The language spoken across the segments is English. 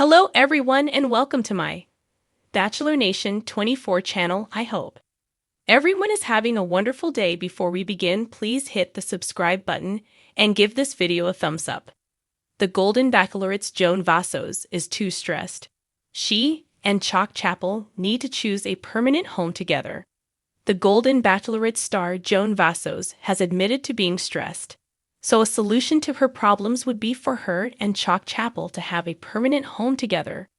Hello everyone and welcome to my Bachelor Nation 24 channel. I hope everyone is having a wonderful day. Before we begin, please hit the subscribe button and give this video a thumbs up. The Golden Bachelorette's Joan Vassos is too stressed. She and Chock Chapple need to choose a permanent home together. The Golden Bachelorette star Joan Vassos has admitted to being stressed. So a solution to her problems would be for her and Chock Chapple to have a permanent home together.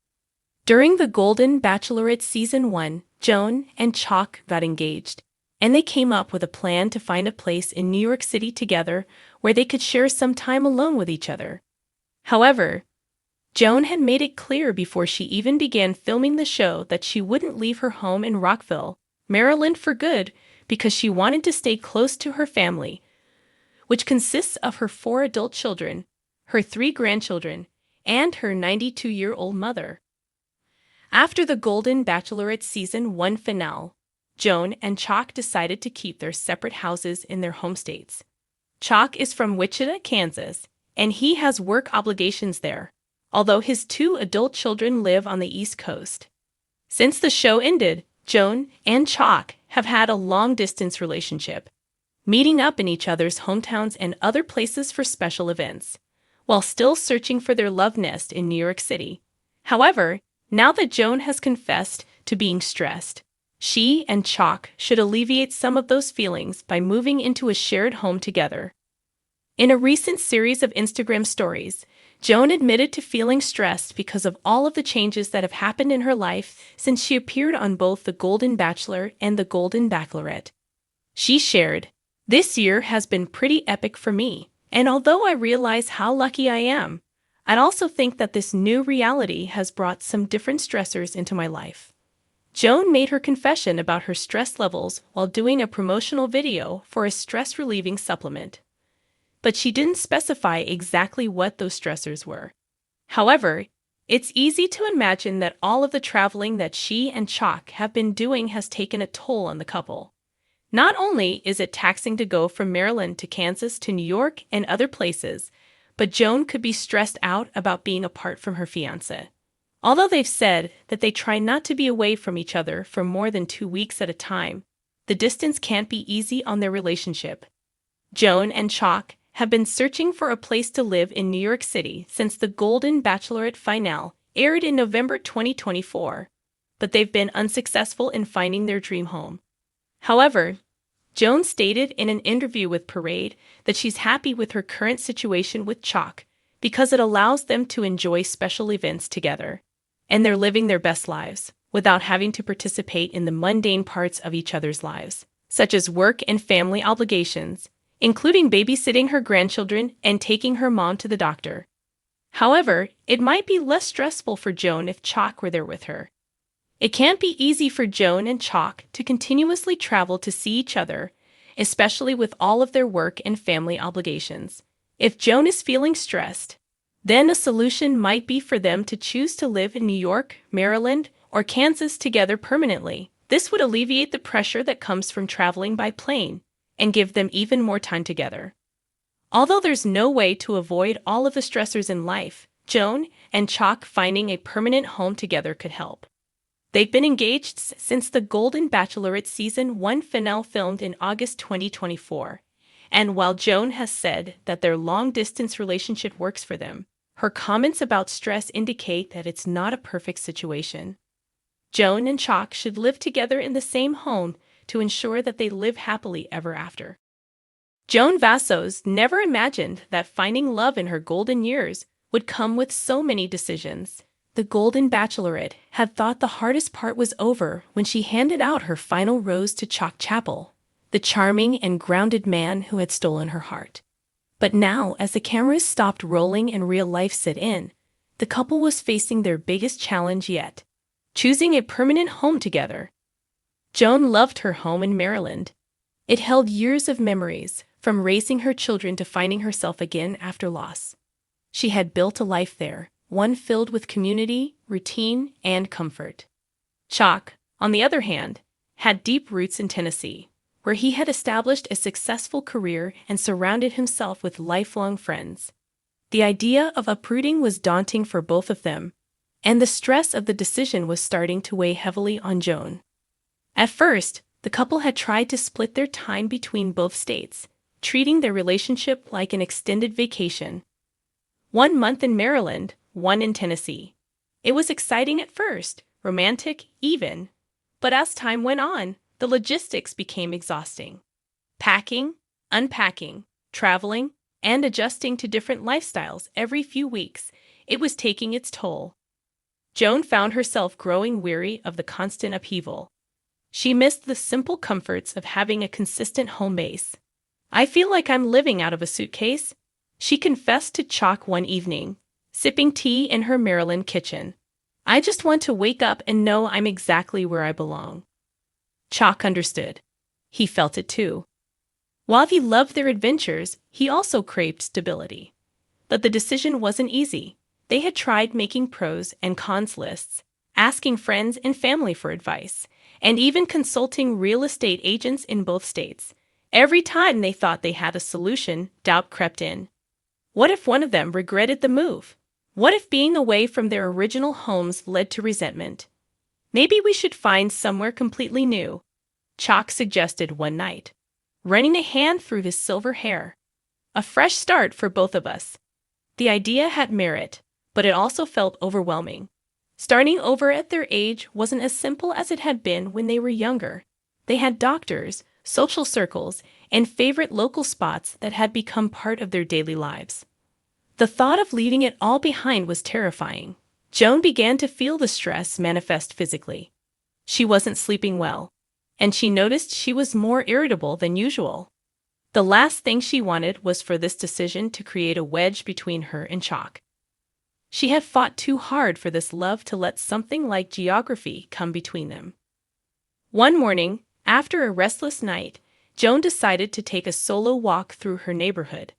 During the Golden Bachelorette Season 1, Joan and Chock got engaged, and they came up with a plan to find a place in New York City together where they could share some time alone with each other. However, Joan had made it clear before she even began filming the show that she wouldn't leave her home in Rockville, Maryland for good because she wanted to stay close to her family, which consists of her 4 adult children, her 3 grandchildren, and her 92-year-old mother. After the Golden Bachelorette Season 1 finale, Joan and Chock decided to keep their separate houses in their home states. Chock is from Wichita, Kansas, and he has work obligations there, although his 2 adult children live on the East Coast. Since the show ended, Joan and Chock have had a long-distance relationship, meeting up in each other's hometowns and other places for special events, while still searching for their love nest in New York City. However, now that Joan has confessed to being stressed, she and Chock should alleviate some of those feelings by moving into a shared home together. In a recent series of Instagram stories, Joan admitted to feeling stressed because of all of the changes that have happened in her life since she appeared on both The Golden Bachelor and The Golden Bachelorette. She shared, "This year has been pretty epic for me, and although I realize how lucky I am, I'd also think that this new reality has brought some different stressors into my life." Joan made her confession about her stress levels while doing a promotional video for a stress-relieving supplement, but she didn't specify exactly what those stressors were. However, it's easy to imagine that all of the traveling that she and Chock have been doing has taken a toll on the couple. Not only is it taxing to go from Maryland to Kansas to New York and other places, but Joan could be stressed out about being apart from her fiancé. Although they've said that they try not to be away from each other for more than 2 weeks at a time, the distance can't be easy on their relationship. Joan and Chock have been searching for a place to live in New York City since the Golden Bachelorette finale aired in November 2024, but they've been unsuccessful in finding their dream home. However, Joan stated in an interview with Parade that she's happy with her current situation with Chock because it allows them to enjoy special events together, and they're living their best lives without having to participate in the mundane parts of each other's lives, such as work and family obligations, including babysitting her grandchildren and taking her mom to the doctor. However, it might be less stressful for Joan if Chock were there with her. It can't be easy for Joan and Chock to continuously travel to see each other, especially with all of their work and family obligations. If Joan is feeling stressed, then a solution might be for them to choose to live in New York, Maryland, or Kansas together permanently. This would alleviate the pressure that comes from traveling by plane and give them even more time together. Although there's no way to avoid all of the stressors in life, Joan and Chock finding a permanent home together could help. They've been engaged since the Golden Bachelorette Season 1 finale filmed in August 2024, and while Joan has said that their long-distance relationship works for them, her comments about stress indicate that it's not a perfect situation. Joan and Chock should live together in the same home to ensure that they live happily ever after. Joan Vassos never imagined that finding love in her golden years would come with so many decisions. The Golden Bachelorette had thought the hardest part was over when she handed out her final rose to Chock Chapple, the charming and grounded man who had stolen her heart. But now, as the cameras stopped rolling and real life set in, the couple was facing their biggest challenge yet: choosing a permanent home together. Joan loved her home in Maryland. It held years of memories, from raising her children to finding herself again after loss. She had built a life there, one filled with community, routine, and comfort. Chock, on the other hand, had deep roots in Tennessee, where he had established a successful career and surrounded himself with lifelong friends. The idea of uprooting was daunting for both of them, and the stress of the decision was starting to weigh heavily on Joan. At first, the couple had tried to split their time between both states, treating their relationship like an extended vacation. 1 month in Maryland, one in Tennessee. It was exciting at first, romantic even. But as time went on, the logistics became exhausting. Packing, unpacking, traveling, and adjusting to different lifestyles every few weeks, it was taking its toll. Joan found herself growing weary of the constant upheaval. She missed the simple comforts of having a consistent home base. "I feel like I'm living out of a suitcase," she confessed to Chock one evening, sipping tea in her Maryland kitchen. "I just want to wake up and know I'm exactly where I belong." Chock understood. He felt it too. While he loved their adventures, he also craved stability. But the decision wasn't easy. They had tried making pros and cons lists, asking friends and family for advice, and even consulting real estate agents in both states. Every time they thought they had a solution, doubt crept in. What if one of them regretted the move? What if being away from their original homes led to resentment? "Maybe we should find somewhere completely new," Chock suggested one night, running a hand through his silver hair. "A fresh start for both of us." The idea had merit, but it also felt overwhelming. Starting over at their age wasn't as simple as it had been when they were younger. They had doctors, social circles, and favorite local spots that had become part of their daily lives. The thought of leaving it all behind was terrifying. Joan began to feel the stress manifest physically. She wasn't sleeping well, and she noticed she was more irritable than usual. The last thing she wanted was for this decision to create a wedge between her and Chock. She had fought too hard for this love to let something like geography come between them. One morning, after a restless night, Joan decided to take a solo walk through her neighborhood.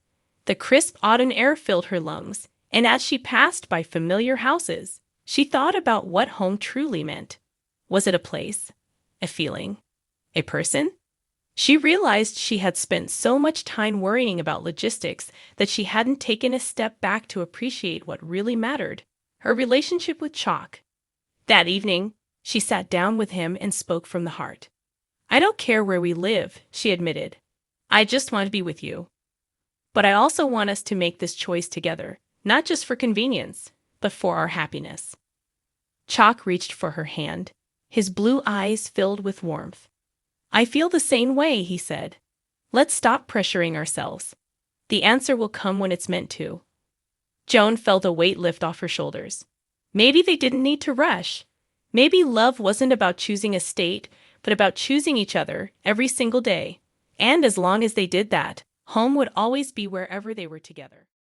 The crisp autumn air filled her lungs, and as she passed by familiar houses, she thought about what home truly meant. Was it a place? A feeling? A person? She realized she had spent so much time worrying about logistics that she hadn't taken a step back to appreciate what really mattered: her relationship with Chock. That evening, she sat down with him and spoke from the heart. "I don't care where we live," she admitted. "I just want to be with you. But I also want us to make this choice together, not just for convenience, but for our happiness." Chock reached for her hand, his blue eyes filled with warmth. "I feel the same way," he said. "Let's stop pressuring ourselves. The answer will come when it's meant to." Joan felt a weight lift off her shoulders. Maybe they didn't need to rush. Maybe love wasn't about choosing a state, but about choosing each other every single day. And as long as they did that, home would always be wherever they were together.